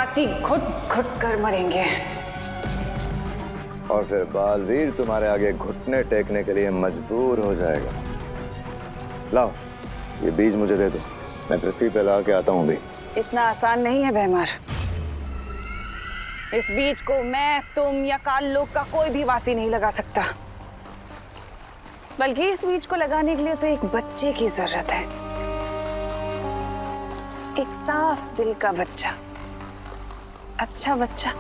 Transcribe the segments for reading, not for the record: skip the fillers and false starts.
देशवासी घुट घुट कर मरेंगे। और फिर बालवीर तुम्हारे आगे घुटने टेकने के लिए मजबूर हो जाएगा। लाओ ये बीज मुझे दे दो, मैं पृथ्वी पे ला के आता हूँ भी। इतना आसान नहीं है भैमार। इस बीज को मैं, तुम या काल लोक का कोई भी वासी नहीं लगा सकता। बल्कि इस बीज को लगाने के लिए तो एक बच्चे की जरूरत है, एक साफ दिल का बच्चा, अच्छा बच्चा।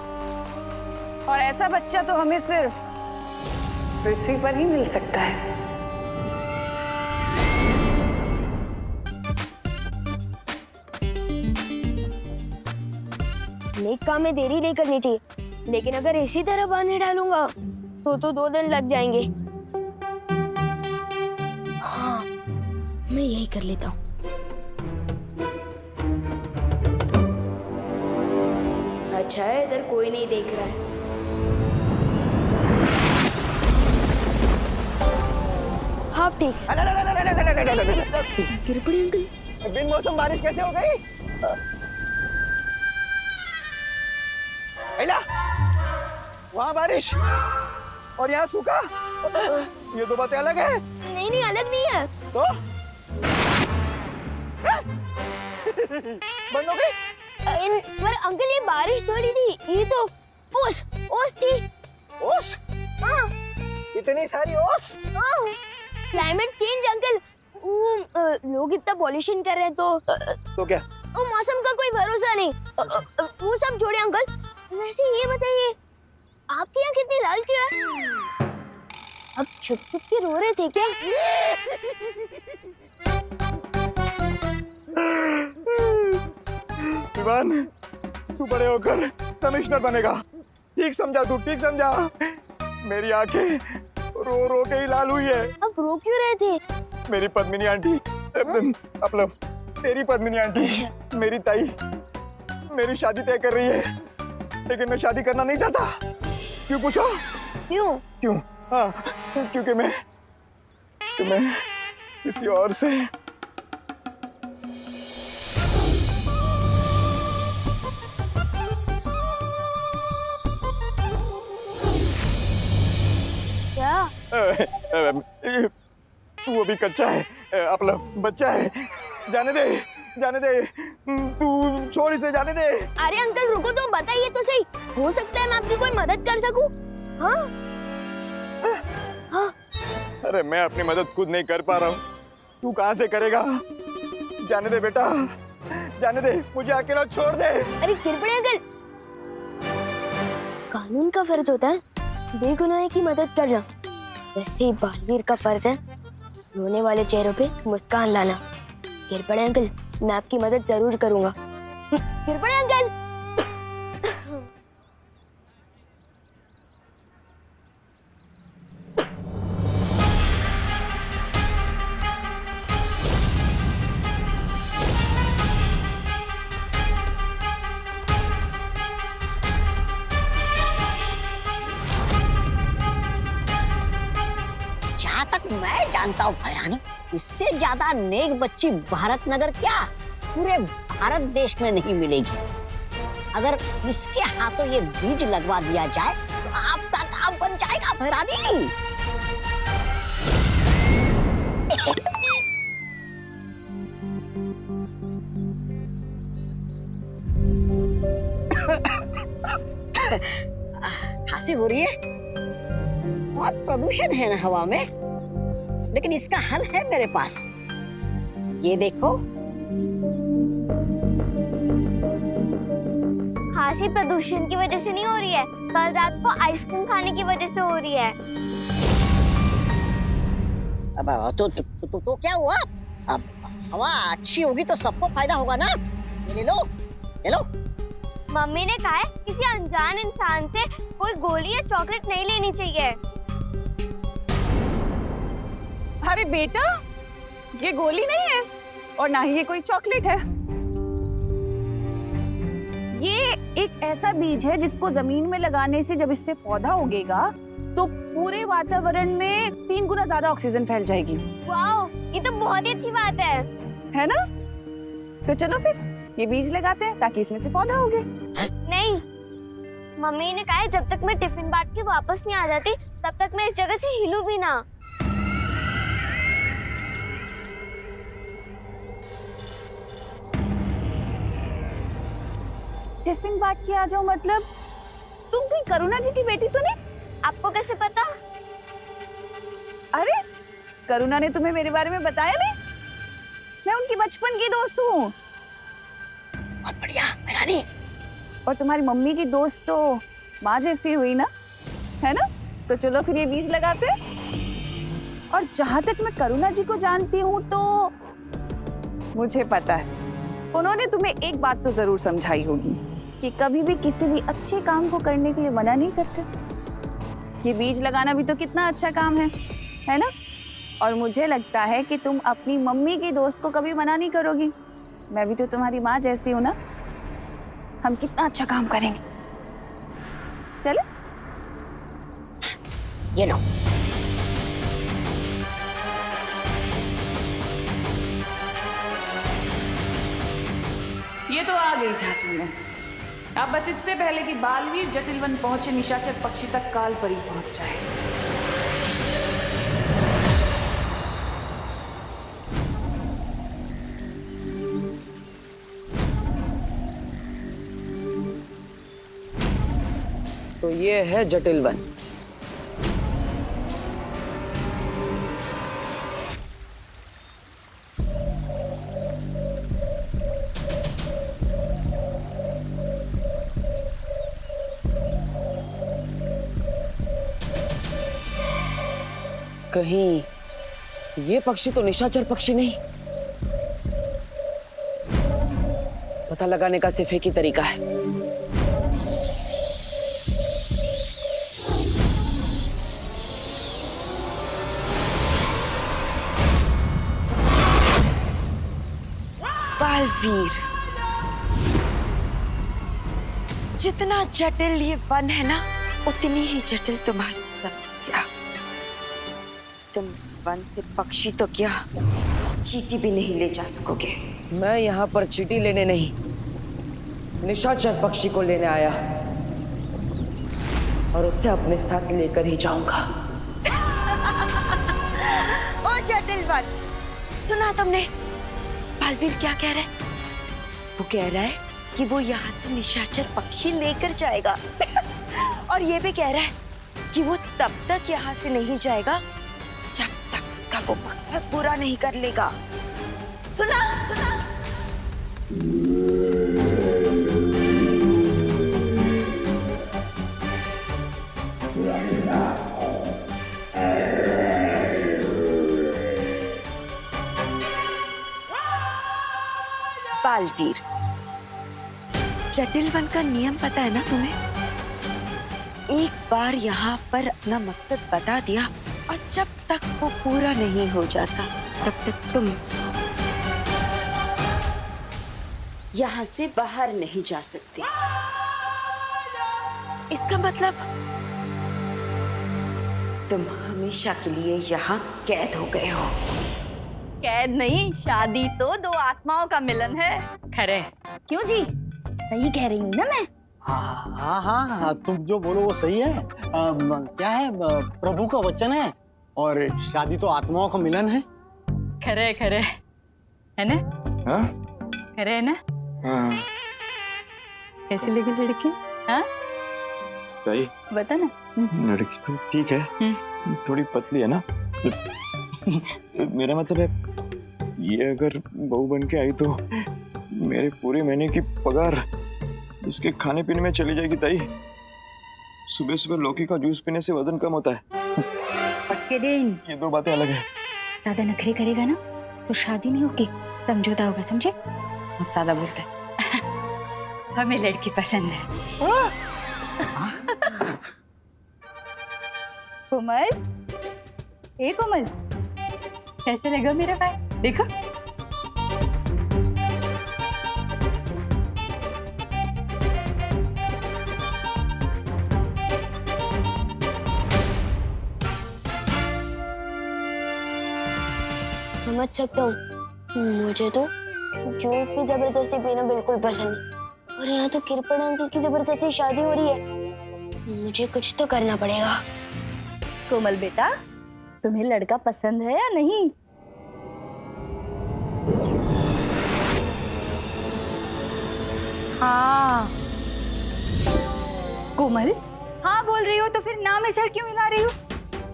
और ऐसा बच्चा तो हमें सिर्फ पृथ्वी पर ही मिल सकता है। नेक काम में देरी नहीं करनी चाहिए, लेकिन अगर इसी तरह पानी डालूंगा तो 2 दिन लग जाएंगे। हाँ, मैं यही कर लेता हूँ। अच्छा है इधर कोई नहीं देख रहा है। हाँ ठीक। गिर पड़ी अंकल। बिन मौसम बारिश कैसे हो गई? वहाँ बारिश और यहाँ सूखा, ये दो बातें अलग है। नहीं नहीं अलग नहीं है। तो बंद हो गई? पर अंकल ये बारिश थोड़ी थी, ये तो ओस थी। ओस? हाँ। इतनी सारी ओस? हाँ। क्लाइमेट चेंज अंकल, लोग इतना पॉल्यूशन कर रहे हैं तो क्या? मौसम का कोई भरोसा नहीं। वो सब छोड़े अंकल, वैसे ये बताइए आपके यहाँ कितनी लाल क्यों है? अब छुप छुप के रो रहे थे क्या? विवान, तू बड़े होकर कमिश्नर बनेगा। ठीक समझा तू, ठीक समझा। मेरी आंखें रो रो के ही लाल हुई है। अब रो क्यों रहे थे? मेरी पद्मिनी आंटी, मतलब तेरी पद्मिनी आंटी, मेरी ताई मेरी शादी तय कर रही है, लेकिन मैं शादी करना नहीं चाहता। क्यों पूछो? क्यों? हाँ, क्योंकि मैं किसी और से क्या? तू अभी कच्चा है, अपना बच्चा है। जाने दे, तू छोड़ इसे, जाने दे। अरे अंकल रुको तो बताइए तो सही, हो सकता है मैं आपकी कोई मदद कर सकूं। हाँ? हाँ? अरे मैं अपनी मदद खुद नहीं कर पा रहा हूँ, तू कहाँ से करेगा? जाने दे बेटा, जाने दे, मुझे अकेला छोड़ दे। अरे गिर पड़े अंकल, कानून का फर्ज होता है बेगुनाह की मदद करना, वैसे ही बालवीर का फर्ज है रोने वाले चेहरों पे मुस्कान लाना। गिर पड़े अंकल, मैं आपकी मदद जरूर करूंगा। गिर पड़े अंकल। जहाँ तक मैं जानता हूँ भैरानी, इससे ज्यादा नेक बच्ची भारत नगर क्या पूरे भारत देश में नहीं मिलेगी। अगर इसके हाथों ये बीज लगवा दिया जाए तो आपका काम बन जाएगा भैरानी। खांसी हो रही है, बहुत प्रदूषण है ना हवा में, लेकिन इसका हल है मेरे पास। ये देखो, खांसी प्रदूषण की वजह से नहीं हो रही है, कल रात को आइसक्रीम खाने की वजह से हो रही है। अब तो क्या हुआ? अब हवा अच्छी होगी तो सबको फायदा होगा ना। ले लो, ले लो। मम्मी ने कहा है किसी अनजान इंसान से कोई गोली या चॉकलेट नहीं लेनी चाहिए। अरे बेटा, ये गोली नहीं है और ना ही ये कोई चॉकलेट है। ये एक ऐसा बीज है जिसको जमीन में लगाने से जब इससे पौधा उगेगा तो पूरे वातावरण में 3 गुना ज्यादा ऑक्सीजन फैल जाएगी। वाओ, ये तो बहुत ही अच्छी बात है ना? तो चलो फिर ये बीज लगाते हैं ताकि इसमें से पौधा उगे। नहीं, मम्मी ने कहा है जब तक मैं टिफिन बांट के वापस नहीं आ जाती तब तक मैं इस जगह से हिलूं भी ना। टिफिन बांट के आ जाओ मतलब तुम भी करुणा जी की बेटी तो नहीं? आपको कैसे पता? अरे करुणा ने तुम्हें मेरे बारे में बताया नहीं? मैं उनकी बचपन की दोस्त हूँ। बहुत बढ़िया भैरानी। और तुम्हारी मम्मी की दोस्त तो माँ जैसी हुई ना, है ना? तो चलो फिर ये बीज लगाते हैं। और जहां तक मैं करुणा जी को जानती हूँ तो मुझे पता है उन्होंने तुम्हें एक बात तो जरूर समझाई होगी कि कभी भी किसी भी अच्छे काम को करने के लिए मना नहीं करते। ये बीज लगाना भी तो कितना अच्छा काम है ना? और मुझे लगता है कि तुम अपनी मम्मी की दोस्त को कभी मना नहीं करोगी। मैं भी तो तुम्हारी माँ जैसी हूँ ना। हम कितना अच्छा काम करेंगे। चले? ये लो। ये तो आ गई झांसी में। अब बस इससे पहले कि बालवीर जटिलवन पहुंचे निशाचर पक्षी तक काल परी पहुंच जाए। तो ये है जटिलवन। कहीं ये पक्षी तो निशाचर पक्षी नहीं? पता लगाने का सिर्फ एक ही तरीका है। बालवीर, जितना जटिल ये वन है ना उतनी ही जटिल तुम्हारी समस्या। तुम इस वन से पक्षी तो क्या चींटी भी नहीं ले जा सकोगे। मैं यहाँ पर चींटी लेने नहीं, निशाचर पक्षी को लेने आया और उसे अपने साथ लेकर ही जाऊंगा। ओ जटिल वन, सुना तुमने बालवीर क्या कह रहा है? वो कह रहा है कि वो यहाँ से निशाचर पक्षी लेकर जाएगा और ये भी कह रहा है कि वो तब तक यहाँ से नहीं जाएगा जब तक उसका वो मकसद पूरा नहीं कर लेगा। सुना? सुना? बालवीर, जटिल वन का नियम पता है ना तुम्हें? एक बार यहाँ पर अपना मकसद बता दिया और जब तक वो पूरा नहीं हो जाता तब तक तुम यहाँ से बाहर नहीं जा सकते। इसका मतलब तुम हमेशा के लिए यहाँ कैद हो गए हो। कैद नहीं, शादी तो दो आत्माओं का मिलन है। खरे क्यों जी? सही कह रही हूँ ना मैं? हाँ, तुम जो बोलो वो सही है। क्या है, प्रभु का वचन है और शादी तो आत्माओं का मिलन है। खरे खरे है ना? हाँ? खरे है ना? हाँ। कैसी लगी लड़की? हाँ सही। बता ना। लड़की तो ठीक है, थोड़ी पतली है ना। मेरा मतलब है ये अगर बहू बन के आई तो मेरे पूरे महीने की पगार इसके खाने पीने में चली जाएगी। ताई, सुबह सुबह लौकी का जूस पीने से वजन कम होता है। पक्के दिन ये दो बातें अलग है। ज्यादा नखरे करेगा ना तो शादी नहीं होगी, समझौता होगा, समझे? मत ज्यादा बोलते। हमें लड़की पसंद है। कोमल, ए कोमल, कैसे लगा मेरा भाई? देखो समझ सकता हूँ, मुझे तो जूस भी जबरदस्ती पीना बिल्कुल पसंद नहीं। और यहाँ तो किरपन अंकल की जबरदस्ती शादी हो रही है। मुझे कुछ तो करना पड़ेगा। कोमल बेटा, तुम्हें लड़का पसंद है या नहीं? हाँ। कोमल, हाँ बोल रही हो तो फिर ना में सर क्यों हिला रही हो?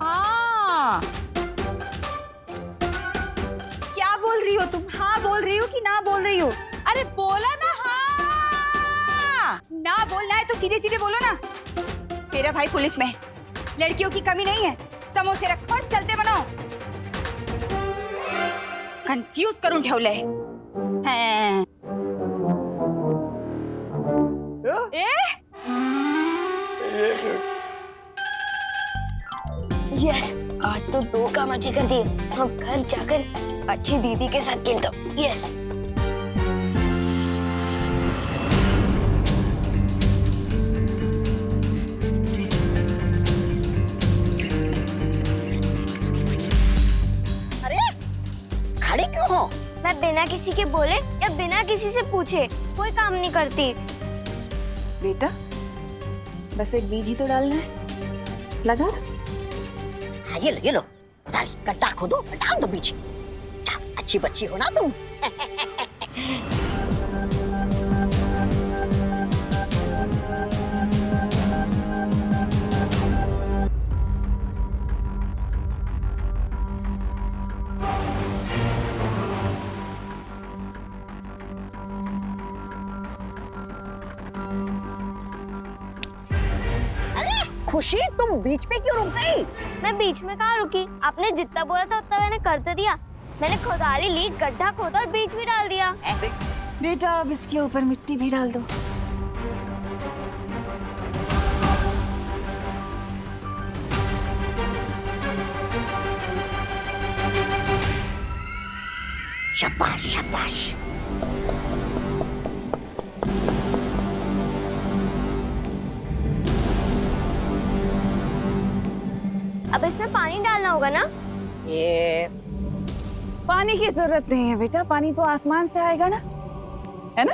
हाँ। क्या बोल रही हो तुम? हाँ बोल रही हो कि ना बोल रही हो? अरे बोला ना हाँ। ना बोलना है तो सीधे सीधे बोलो ना। मेरा भाई पुलिस में है, लड़कियों की कमी नहीं है। समोसे रखो और चलते बनो। कंफ्यूज करूं ठेवले हैं। यस, आज तो 2 काम अच्छे कर दिए। अब घर जाकर अच्छी दीदी के साथ खेलता हूँ। यस। अरे खड़ी क्यों हो? मैं बिना किसी के बोले या बिना किसी से पूछे कोई काम नहीं करती। बेटा, बस एक बीज ही तो डालना है, लगा दो। हाँ, ये लो उधारी गड्ढा खोदो, डाल दो बीज। अच्छी बच्ची हो ना तुम। खुशी, तुम बीच पे क्यों रुक गई? मैं बीच में कहाँ रुकी? आपने जितना बोला था उतना मैंने कर तो दिया। मैंने खुदारी ली, गड्ढा खोदा और बीज भी डाल दिया। बेटा, अब इसके ऊपर मिट्टी भी डाल दो। शाबाश शाबाश। अब इसमें पानी डालना होगा ना? ये पानी की जरूरत नहीं है बेटा, पानी तो आसमान से आएगा ना, है ना?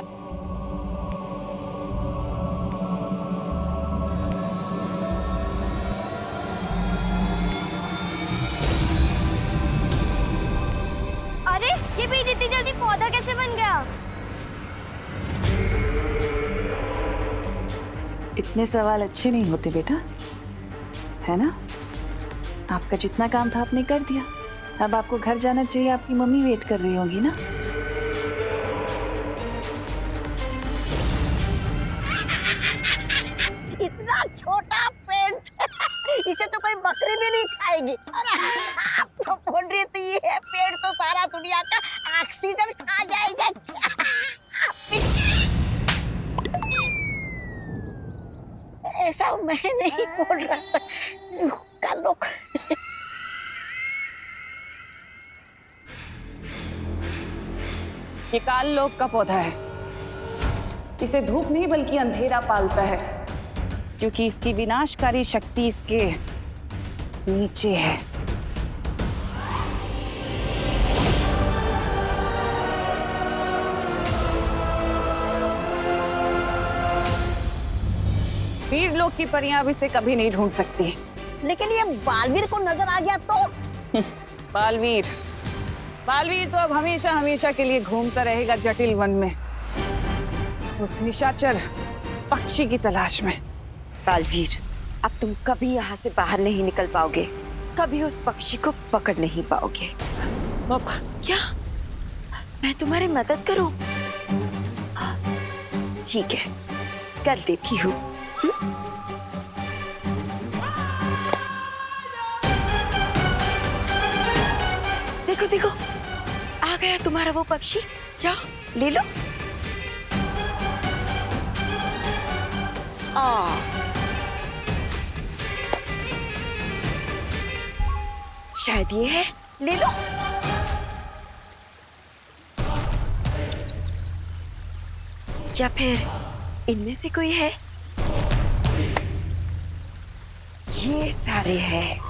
अरे ये बीज इतनी जल्दी पौधा कैसे बन गया? इतने सवाल अच्छे नहीं होते बेटा, है ना? आपका जितना काम था आपने कर दिया। अब आपको घर जाना चाहिए, आपकी मम्मी वेट कर रही होंगी ना। इतना छोटा पेड़, इसे तो कोई बकरी भी नहीं खाएगी। अरे आप तो बोल रही थी ये पेड़ तो सारा दुनिया का ऑक्सीजन खा जाएगा। ऐसा मैं नहीं बोल रहा था। कल लोग ये काल लोक का पौधा है। इसे धूप नहीं बल्कि अंधेरा पालता है, क्योंकि इसकी विनाशकारी शक्ति इसके नीचे है। वीर लोक की परियां अब इसे कभी नहीं ढूंढ सकती। लेकिन ये बालवीर को नजर आ गया तो? बालवीर तो अब हमेशा हमेशा के लिए घूमता रहेगा जटिल वन में, उस निशाचर पक्षी की तलाश में। बालवीर, अब तुम कभी यहाँ से बाहर नहीं निकल पाओगे, कभी उस पक्षी को पकड़ नहीं पाओगे। पापा, क्या मैं तुम्हारी मदद करूं? ठीक है, कर देती हूँ। देखो देखो, आ गया तुम्हारा वो पक्षी। जाओ ले लो। शायद ये है, ले लो। या फिर इनमें से कोई है? ये सारे हैं।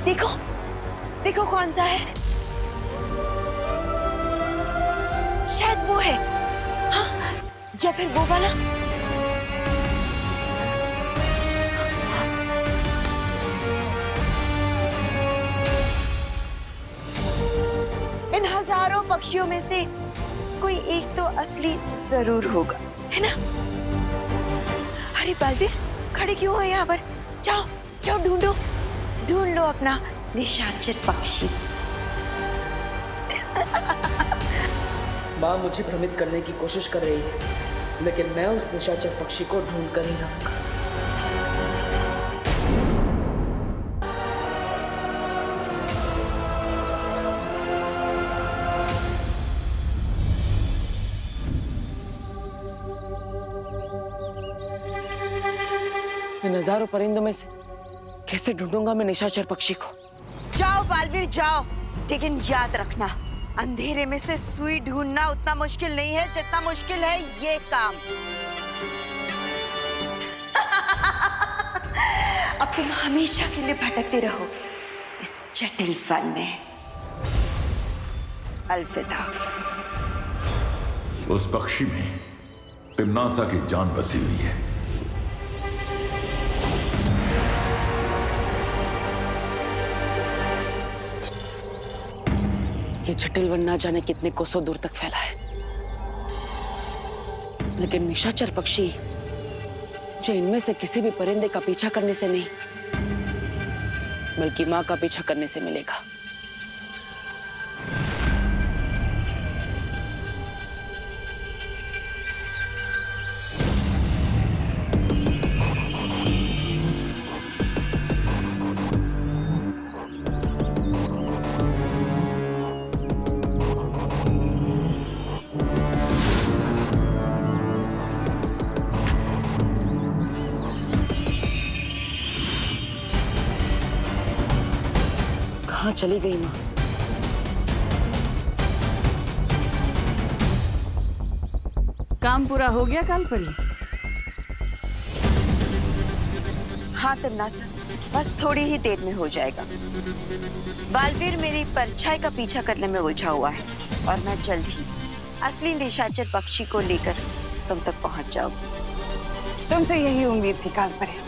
देखो देखो कौन सा है, शायद वो है। हाँ, या फिर वो वाला। इन हजारों पक्षियों में से कोई एक तो असली जरूर होगा, है ना? अरे बालवीर, खड़े क्यों हो यहाँ पर? जाओ जाओ, ढूंढो, ढूंढ लो अपना निशाचर पक्षी। माँ मुझे भ्रमित करने की कोशिश कर रही है, लेकिन मैं उस निशाचर पक्षी को ढूंढ कर ही रहूंगा। इन हजारों परिंदों में से कैसे ढूंढूंगा मैं निशाचर पक्षी को? जाओ बालवीर जाओ, लेकिन याद रखना, अंधेरे में से सुई ढूंढना उतना मुश्किल नहीं है जितना मुश्किल है ये काम। अब तुम हमेशा के लिए भटकते रहो इस जटिल वन में। अलविदा। उस पक्षी में तिम्नासा की जान बसी हुई है। ये जटिल वन ना जाने कितने कोसों दूर तक फैला है, लेकिन निशाचर पक्षी जो इनमें से किसी भी परिंदे का पीछा करने से नहीं, बल्कि मां का पीछा करने से मिलेगा। कहाँ चली गई माँ? काम पूरा हो गया कालपरी? हाँ तिम्नासा, बस थोड़ी ही देर में हो जाएगा। बालवीर मेरी परछाई का पीछा करने में उलझा हुआ है और मैं जल्द ही असली निशाचर पक्षी को लेकर तुम तक पहुंच जाओगी। तुमसे यही उम्मीद थी कालपरी।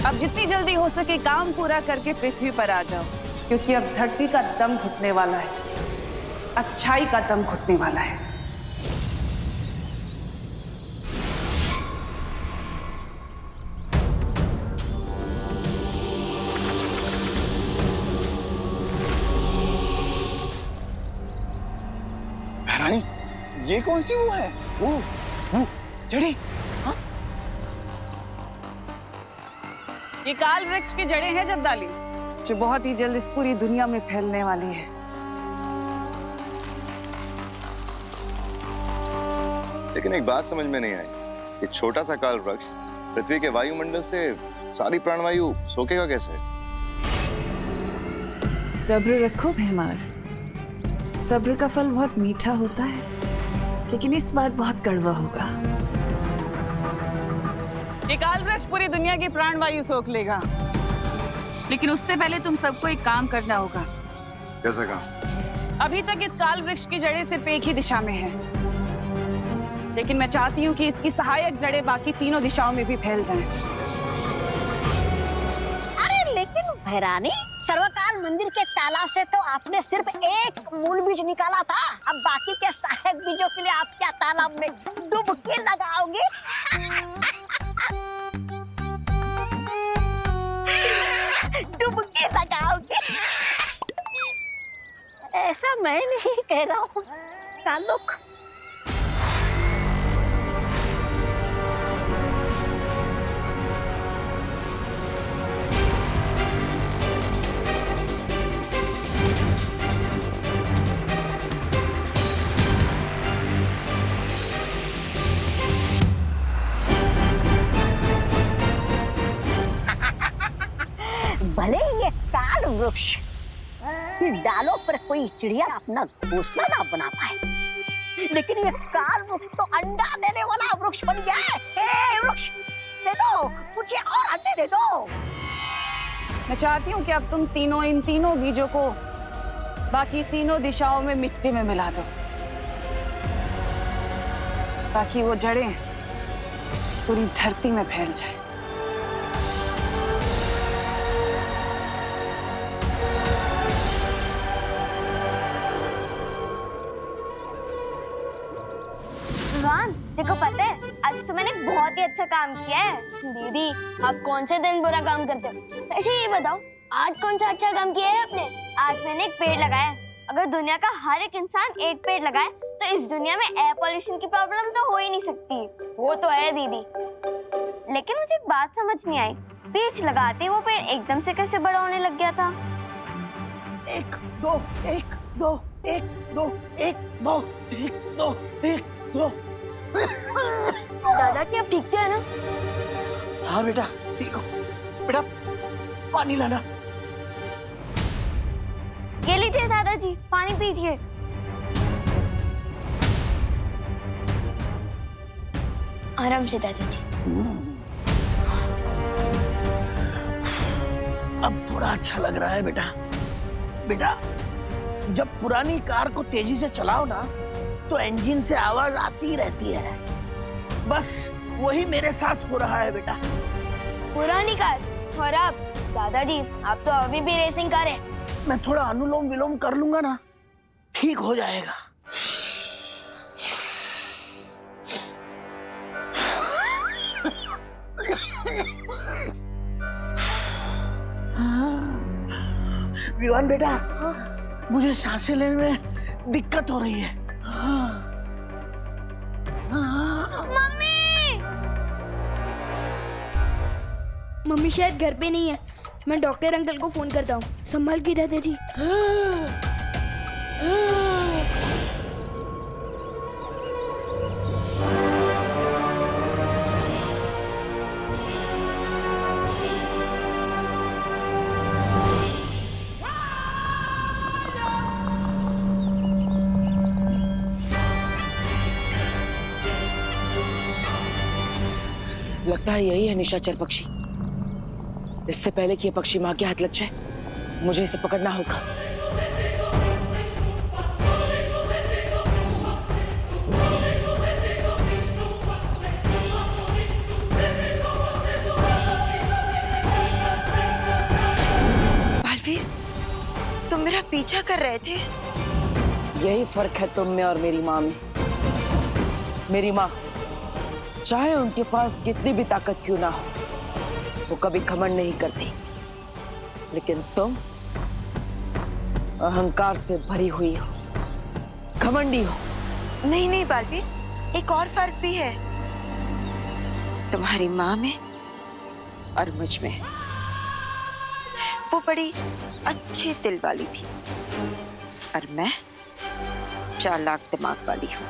अब जितनी जल्दी हो सके काम पूरा करके पृथ्वी पर आ जाओ, क्योंकि अब धरती का दम घुटने वाला है, अच्छाई का दम घुटने वाला है। रानी, ये कौन सी वो है? वो जड़ी? हाँ? ये काल वृक्ष की जड़ें हैं जद्दाली, जो बहुत ही जल्द इस पूरी दुनिया में फैलने वाली है। लेकिन एक बात समझ में नहीं आई, ये छोटा सा काल वृक्ष पृथ्वी के वायुमंडल से सारी प्राणवायु सोखेगा कैसे? सब्र रखो भैमार, सब्र का फल बहुत मीठा होता है, लेकिन इस बार बहुत कड़वा होगा। ये काल वृक्ष पूरी दुनिया की प्राणवायु सोख लेगा, लेकिन उससे पहले तुम सबको एक काम करना होगा। कैसा काम? अभी तक इस काल वृक्ष की जड़ें सिर्फ एक ही दिशा में हैं, लेकिन मैं चाहती हूँ कि इसकी सहायक जड़ें बाकी तीनों दिशाओं में भी फैल जाएं। अरे लेकिन भैरानी, सर्वकाल मंदिर के तालाब से तो आपने सिर्फ एक मूल बीज निकाला था, अब बाकी के सहायक बीजों के लिए आप क्या तालाब में डुबकी लगाओगे? डुबकी लगाओगे? ऐसा मैं नहीं कह रहा हूँ कालुक। भले ये काल वृक्ष की डालों पर कोई चिड़िया अपना घोंसला ना बना पाए, लेकिन ये काल वृक्ष तो अंडा देने वाला वृक्ष बन गया है। ए वृक्ष, दे दो मुझे और अंडे दे दो। मैं चाहती हूँ कि अब तुम तीनों इन तीनों बीजों को बाकी तीनों दिशाओं में मिट्टी में मिला दो, ताकि वो जड़ें पूरी धरती में फैल जाए। विवान, देखो पता है आज तो मैंने बहुत ही अच्छा काम किया है। दीदी, आप कौन से दिन बुरा काम करते हो? वैसे ये बताओ, आज कौन सा अच्छा काम किया है आपने? आज मैंने एक पेड़ लगाया। अगर दुनिया का हर एक इंसान एक पेड़ लगाए तो इस दुनिया में एयर पोल्यूशन की प्रॉब्लम तो हो ही नहीं सकती। वो तो है दीदी, लेकिन मुझे एक बात समझ नहीं आई, बीज लगाते ही वो पेड़ एकदम से कैसे बड़ा होने लग गया था? 1 2 1 2 1 2 1 2 1 2 1 2। दादाजी आप ठीक तो है ना? हाँ बेटा ठीक हो। बेटा पानी लाना। ये लीजिए दादाजी, पानी पीजिए। आराम से दादाजी। अब थोड़ा अच्छा लग रहा है बेटा। बेटा जब पुरानी कार को तेजी से चलाओ ना तो इंजन से आवाज आती ही रहती है। बस वही मेरे साथ हो रहा है बेटा। पुरानी कार और आप दादाजी, आप तो अभी भी रेसिंग कार है। मैं थोड़ा अनुलोम विलोम कर लूंगा ना, ठीक हो जाएगा। विवान बेटा, मुझे सांसें लेने में दिक्कत हो रही है। मम्मी शायद घर पे नहीं है, मैं डॉक्टर अंकल को फोन करता हूँ। संभाल के दादाजी। लगता है यही है निशाचर पक्षी। इससे पहले कि ये पक्षी मां के हाथ लग जाए, मुझे इसे पकड़ना होगा। बालवीर, तुम मेरा पीछा कर रहे थे? यही फर्क है तुम में और मेरी माँ में। मेरी माँ चाहे उनके पास कितनी भी ताकत क्यों ना हो, वो कभी घमंड नहीं करती, लेकिन तुम अहंकार से भरी हुई हो, घमंडी हो। नहीं नहीं बालवीर, एक और फर्क भी है तुम्हारी माँ में और मुझ में। वो बड़ी अच्छे दिल वाली थी और मैं चालाक दिमाग वाली हूँ।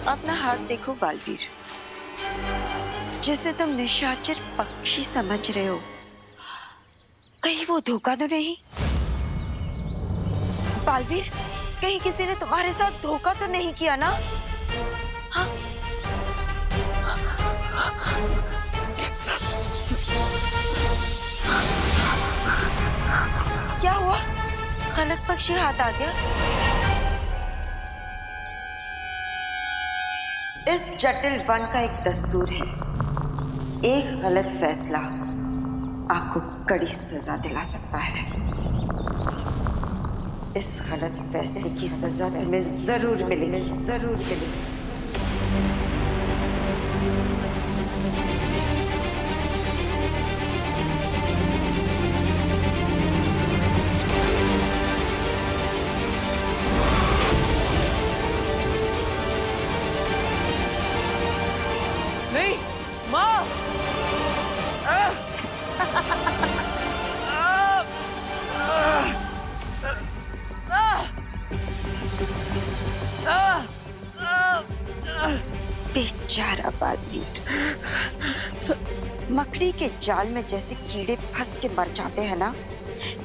अपना हाथ देखो बालवीर, जैसे तुम निशाचर पक्षी समझ रहे हो, कहीं वो धोखा तो नहीं? बालवीर, कहीं किसी ने तुम्हारे साथ धोखा तो नहीं किया ना? हाँ? क्या हुआ? गलत पक्षी हाथ आ गया? इस जटिल वन का एक दस्तूर है, एक गलत फैसला आपको कड़ी सजा दिला सकता है। इस गलत फैसले की सजा तुम्हें जरूर मिलेगी, जरूर मिलेगी। नहीं, माँ! बेचारा बालवीर, मकड़ी के जाल में जैसे कीड़े फंस के मर जाते हैं ना,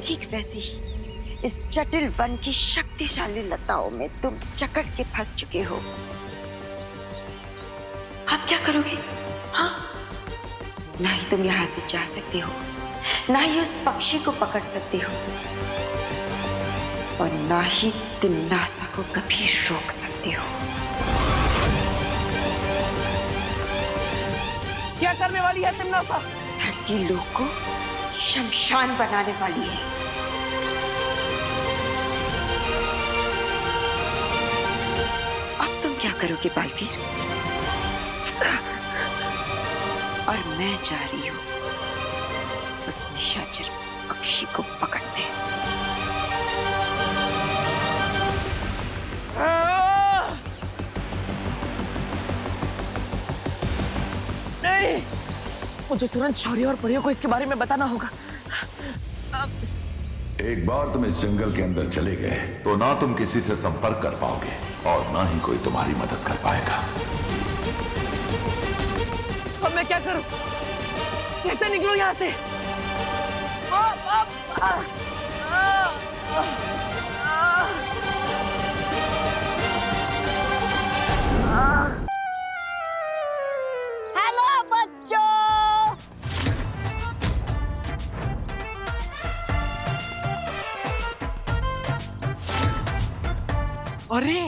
ठीक वैसे ही इस जटिल वन की शक्तिशाली लताओं में तुम जकड़ के फंस चुके हो। आप क्या करोगे? हाँ? ना ही तुम यहाँ से जा सकते हो, ना ही उस पक्षी को पकड़ सकते हो, और ना ही तुम नासा को कभी रोक सकते हो। क्या करने वाली है तुम नासा? धरती लोक को शमशान बनाने वाली है। अब तुम क्या करोगे बालवीर? और मैं जा रही हूं उस निशाचर पक्षी को पकड़ने। नहीं, मुझे तुरंत शौर्य और परियों को इसके बारे में बताना होगा। एक बार तुम इस जंगल के अंदर चले गए तो ना तुम किसी से संपर्क कर पाओगे और ना ही कोई तुम्हारी मदद कर पाएगा। अब मैं क्या करूं? कैसे निकलूं यहाँ से? हेलो बच्चों, अरे,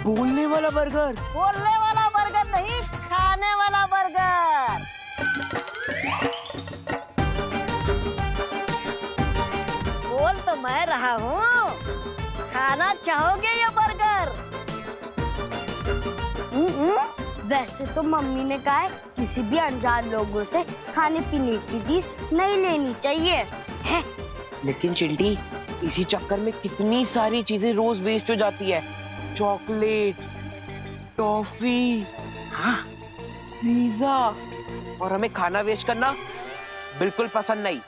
बोलने वाला बर्गर। बोलने वाला बर्गर नहीं, खाने वाला बर्गर। बोल तो मैं रहा हूँ, खाना चाहोगे ये बर्गर? वैसे तो मम्मी ने कहा है किसी भी अनजान लोगों से खाने पीने की चीज नहीं लेनी चाहिए। लेकिन चिंटी, इसी चक्कर में कितनी सारी चीजें रोज वेस्ट हो जाती है। चॉकलेट, टॉफी, हाँ, पिज्जा, और हमें खाना वेस्ट करना बिल्कुल पसंद नहीं।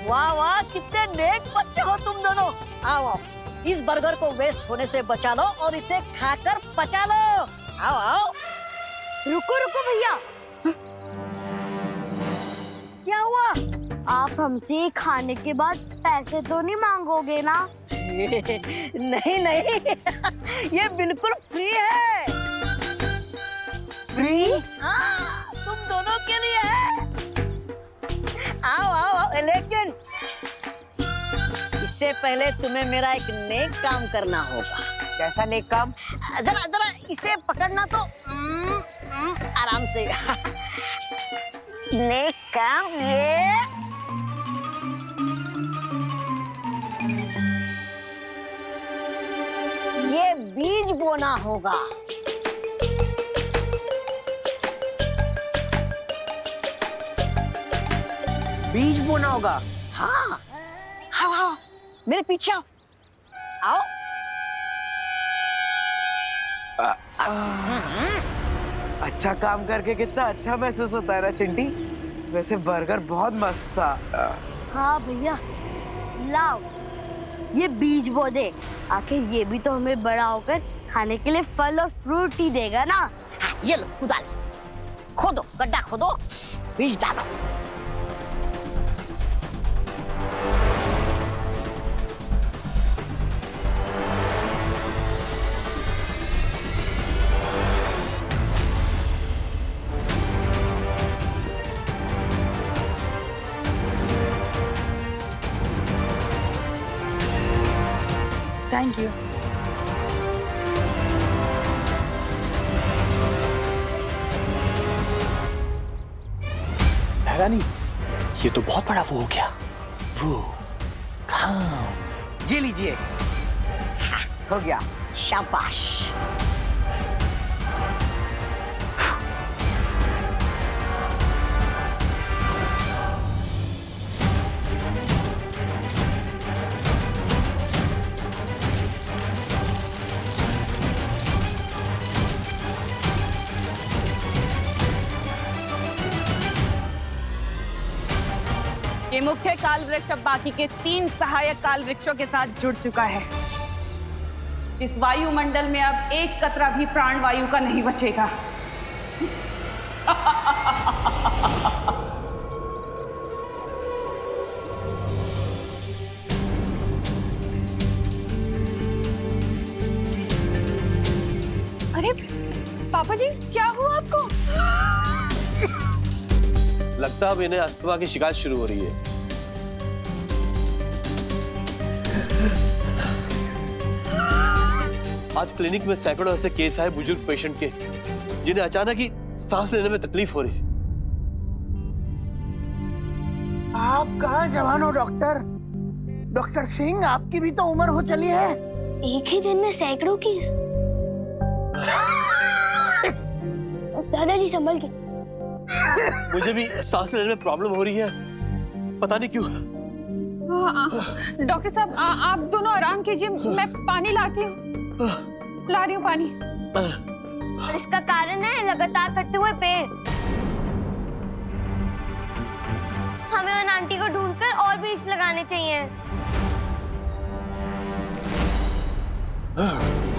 वाह वाह, कितने नेक बच्चे हो तुम दोनों। आओ आओ, इस बर्गर को वेस्ट होने से बचा लो और इसे खाकर पचा लो। आओ आओ। रुको रुको भैया, क्या हुआ? आप हमसे खाने के बाद पैसे तो नहीं मांगोगे ना? नहीं नहीं, ये बिल्कुल फ्री है। फ्री? हाँ, तुम दोनों के लिए है। आओ आओ आओ, लेकिन इससे पहले तुम्हें मेरा एक नेक काम करना होगा। कैसा नेक काम? जरा जरा इसे पकड़ना तो आराम से। नेक काम ये बीज बोना होगा। बीज बोना होगा? हाँ, आओ आओ, मेरे पीछे आओ। आओ। अच्छा काम करके कितना अच्छा महसूस होता है ना चिंटी। वैसे बर्गर बहुत मस्त था। हाँ भैया, लाओ ये बीज बो दे। आखिर ये भी तो हमें बड़ा होकर खाने के लिए फल और फ्रूट ही देगा ना। हाँ, ये लो, खुदा लो, खोदो, गड्ढा खोदो, बीज डालो। Thank you. रानी, ये तो बहुत बड़ा वो हो गया। वो काम। ये लीजिए। हो गया। शाबाश। ये मुख्य काल वृक्ष अब बाकी के 3 सहायक काल वृक्षों के साथ जुड़ चुका है। इस वायुमंडल में अब एक कतरा भी प्राण वायु का नहीं बचेगा। अरे पापा जी, क्या हुआ? रुको। लगता है अब इन्हें अस्थमा की शिकायत शुरू हो रही है। आज क्लिनिक में सैकड़ों ऐसे केस आए बुजुर्ग पेशेंट के, जिन्हें अचानक ही सांस लेने में तकलीफ हो रही थी। आप कहाँ जवान हो डॉक्टर? डॉक्टर सिंह, आपकी भी तो उम्र हो चली है। एक ही दिन में सैकड़ों केस। दादाजी संभल के। मुझे भी सांस लेने में प्रॉब्लम हो रही है, पता नहीं क्यों। डॉक्टर साहब आप दोनों आराम कीजिए, मैं पानी लाती हूँ। ला रही हूँ पानी। और इसका कारण है लगातार कटते हुए पेड़। हमें उन आंटी को ढूंढकर और बीज लगाने चाहिए।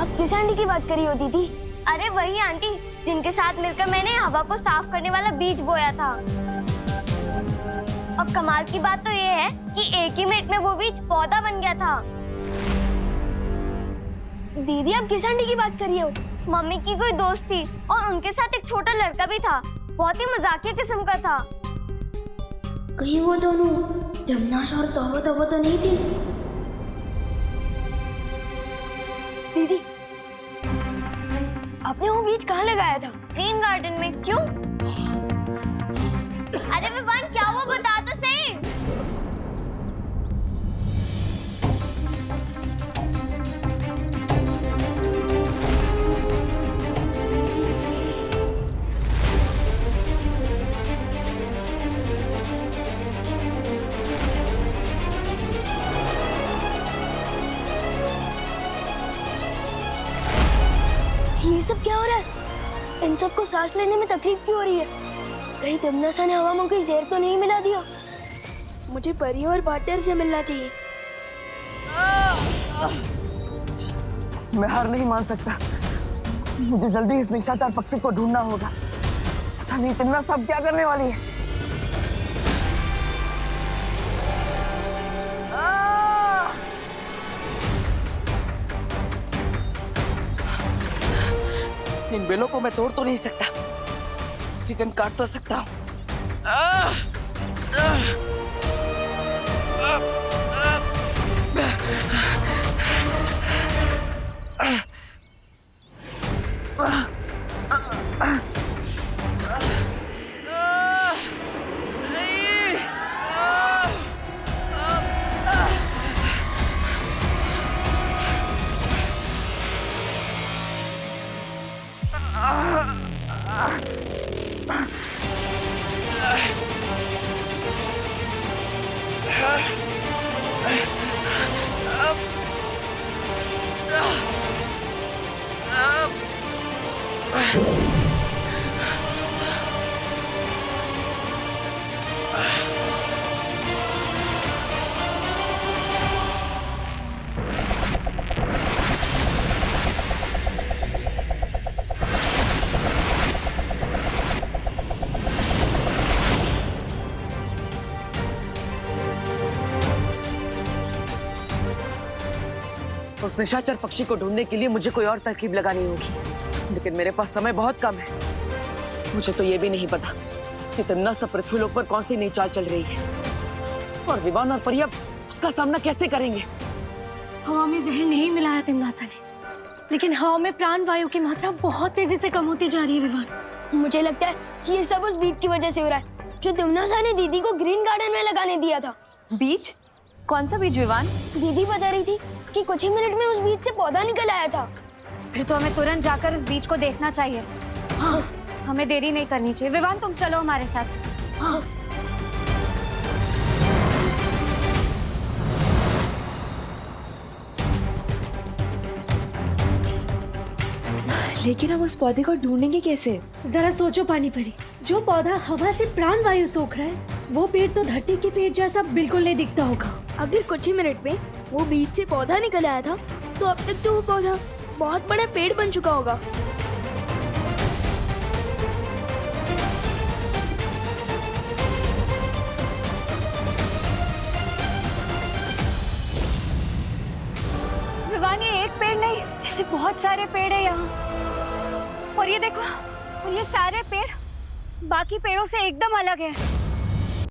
अब किस आंटी की बात करी होती थी? अरे वही आंटी जिनके साथ मिलकर मैंने हवा को साफ करने वाला बीज बोया था। अब कमाल की बात तो ये है कि एक ही मिनट में वो बीज पौधा बन गया था। दीदी अब किस आंटी की बात कर रही हो? मम्मी की कोई दोस्त थी और उनके साथ एक छोटा लड़का भी था, बहुत ही मजाकिया किस्म का था। कहीं वो दोनों दमनाश और तौबा तो नहीं थी? दीदी आपने वो बीज कहाँ लगाया था? ग्रीन गार्डन में। क्यों? अरे विवान क्या वो बता तो सही। ये सब क्या हो रहा है? इन सबको सांस लेने में तकलीफ क्यों हो रही है? कहीं दमनाशा ने हवा में कोई जहर तो नहीं मिला दिया? मुझे परी और पार्टनर से मिलना चाहिए। मैं हार नहीं मान सकता। मुझे जल्दी इस निशाचर पक्षी को ढूंढना होगा। पता नहीं इतना सब क्या करने वाली है। इन बेलों को मैं तोड़ तो नहीं सकता, चिकन काट तो सकता हूँ। उस निशाचर पक्षी को ढूंढने के लिए मुझे कोई और तरकीब लगानी होगी, लेकिन मेरे पास समय बहुत कम है। मुझे तो ये भी नहीं पता कि तिम्ना सब पृथ्वीलोक पर कौन सी नई चाल चल रही है, और विवान और परिया उसका सामना कैसे करेंगे। हवा में जहर नहीं मिलाया तिम्नासा ने, लेकिन हवा में प्राण वायु की मात्रा बहुत तेजी से कम होती जा रही है विवान। मुझे लगता है कि ये सब उस बीज की वजह से हो रहा है जो तिम्नासा ने दीदी को ग्रीन गार्डन में लगाने दिया था। बीज? कौन सा बीज विवान? दीदी बता रही थी कि कुछ ही मिनट में उस बीज से पौधा निकल आया था। फिर तो हमें तुरंत जाकर उस बीज को देखना चाहिए। हाँ, हमें देरी नहीं करनी चाहिए। विवान तुम चलो हमारे साथ। हाँ। लेकिन हम उस पौधे को ढूंढेंगे कैसे? जरा सोचो पानी परी, जो पौधा हवा से प्राण वायु सोख रहा है वो पेड़ तो धरती के पेड़ जैसा बिल्कुल नहीं दिखता होगा। अगर कुछ ही मिनट में वो बीज से पौधा निकल आया था तो अब तक तो वो पौधा बहुत बड़ा पेड़ बन चुका होगा। विवान ये एक पेड़ नहीं, ऐसे बहुत सारे पेड़ है यहाँ। और ये देखो और ये सारे पेड़ बाकी पेड़ों से एकदम अलग है।